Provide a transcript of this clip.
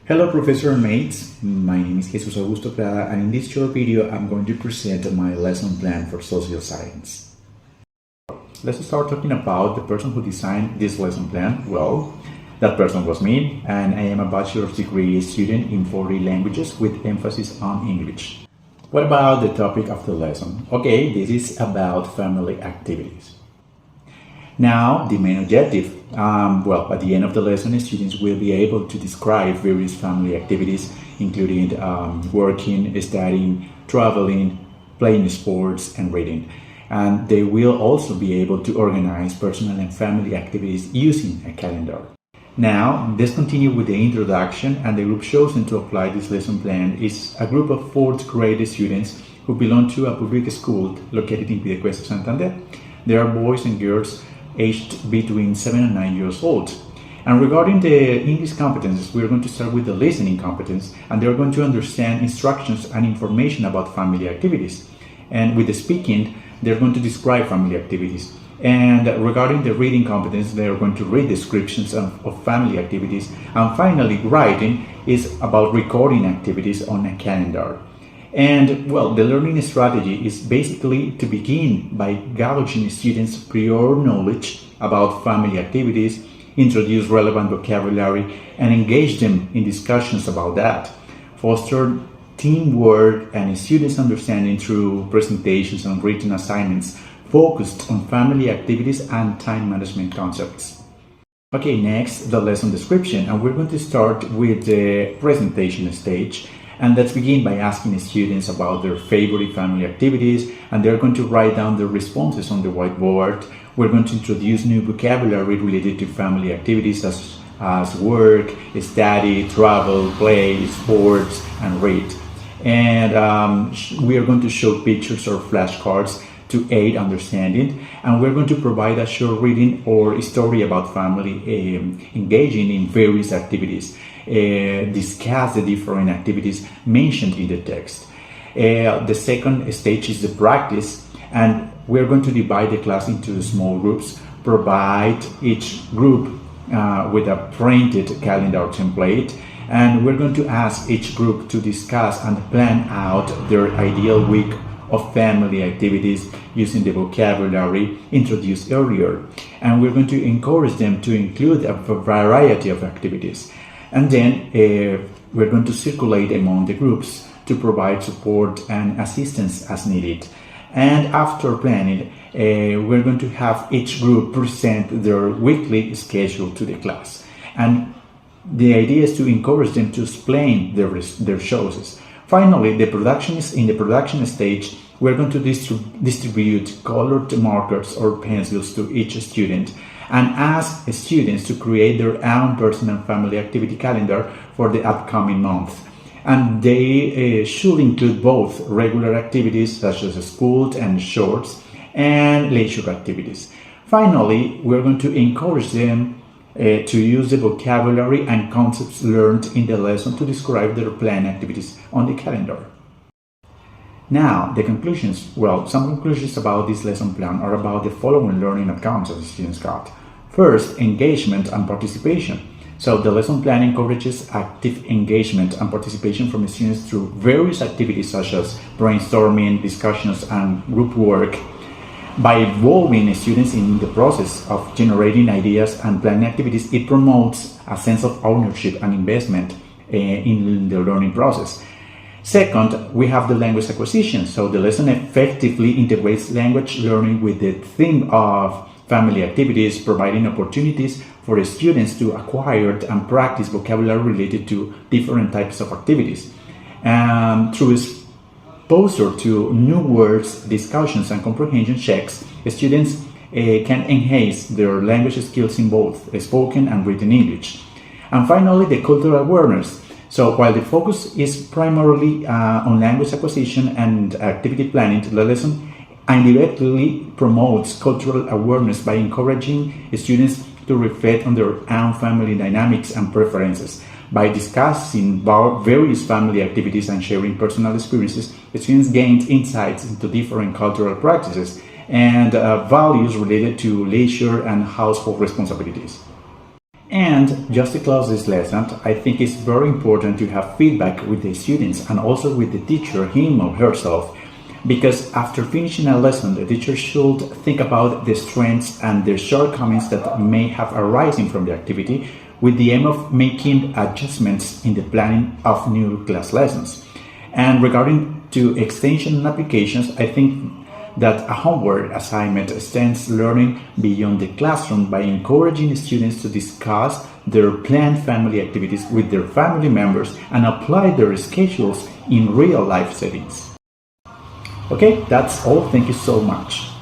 Hello professor and mates, my name is Jesus Augusto Prada and in this short video I'm going to present my lesson plan for social science. Let's start talking about the person who designed this lesson plan. Well, that person was me, and I am a bachelor's degree student in 40 languages with emphasis on English. What about the topic of the lesson? Okay, this is about family activities. Now, the main objective. At the end of the lesson, students will be able to describe various family activities, including working, studying, traveling, playing sports, and reading. And they will also be able to organize personal and family activities using a calendar. Now, let's continue with the introduction, and the group chosen to apply this lesson plan is a group of 4th grade students who belong to a public school located in Piedecuesta, Santander. They are boys and girls aged between 7 and 9 years old. And regarding the English competences, we are going to start with the listening competence, and they are going to understand instructions and information about family activities. And with the speaking, they're going to describe family activities. And regarding the reading competence, they are going to read descriptions of family activities. And finally, writing is about recording activities on a calendar. And the learning strategy is basically to begin by gauging students' prior knowledge about family activities, introduce relevant vocabulary, and engage them in discussions about that. Foster teamwork and students' understanding through presentations and written assignments focused on family activities and time management concepts. Okay, next, the lesson description, and we're going to start with the presentation stage. And let's begin by asking students about their favorite family activities, and they're going to write down their responses on the whiteboard. We're going to introduce new vocabulary related to family activities such as work, study, travel, play, sports, and read. And we are going to show pictures or flashcards to aid understanding, and we're going to provide a short reading or story about family engaging in various activities. Discuss the different activities mentioned in the text. The second stage is the practice, and we're going to divide the class into small groups, provide each group with a printed calendar template, and we're going to ask each group to discuss and plan out their ideal week of family activities using the vocabulary introduced earlier. And we're going to encourage them to include a variety of activities. And then we're going to circulate among the groups to provide support and assistance as needed. And after planning, we're going to have each group present their weekly schedule to the class. And the idea is to encourage them to explain their choices. Finally, in the production stage, we're going to distribute colored markers or pencils to each student and ask students to create their own personal family activity calendar for the upcoming month. And they should include both regular activities such as school and shorts and leisure activities. Finally, we're going to encourage them to use the vocabulary and concepts learned in the lesson to describe their planned activities on the calendar. Now, the conclusions. Some conclusions about this lesson plan are about the following learning outcomes that the students got. First, engagement and participation. So the lesson plan encourages active engagement and participation from the students through various activities such as brainstorming, discussions, and group work. By involving students in the process of generating ideas and planning activities, it promotes a sense of ownership and investment in the learning process. Second, we have the language acquisition. So the lesson effectively integrates language learning with the theme of family activities, providing opportunities for students to acquire and practice vocabulary related to different types of activities. Through exposure to new words, discussions, and comprehension checks, students can enhance their language skills in both spoken and written English. And finally, the cultural awareness. So while the focus is primarily on language acquisition and activity planning, the lesson indirectly promotes cultural awareness by encouraging students to reflect on their own family dynamics and preferences. By discussing various family activities and sharing personal experiences, students gain insights into different cultural practices and values related to leisure and household responsibilities. And just to close this lesson, I think it's very important to have feedback with the students and also with the teacher, him or herself, because after finishing a lesson, the teacher should think about the strengths and the shortcomings that may have arisen from the activity with the aim of making adjustments in the planning of new class lessons. And regarding to extension and applications, I think that a homework assignment extends learning beyond the classroom by encouraging students to discuss their planned family activities with their family members and apply their schedules in real life settings. Okay, that's all. Thank you so much.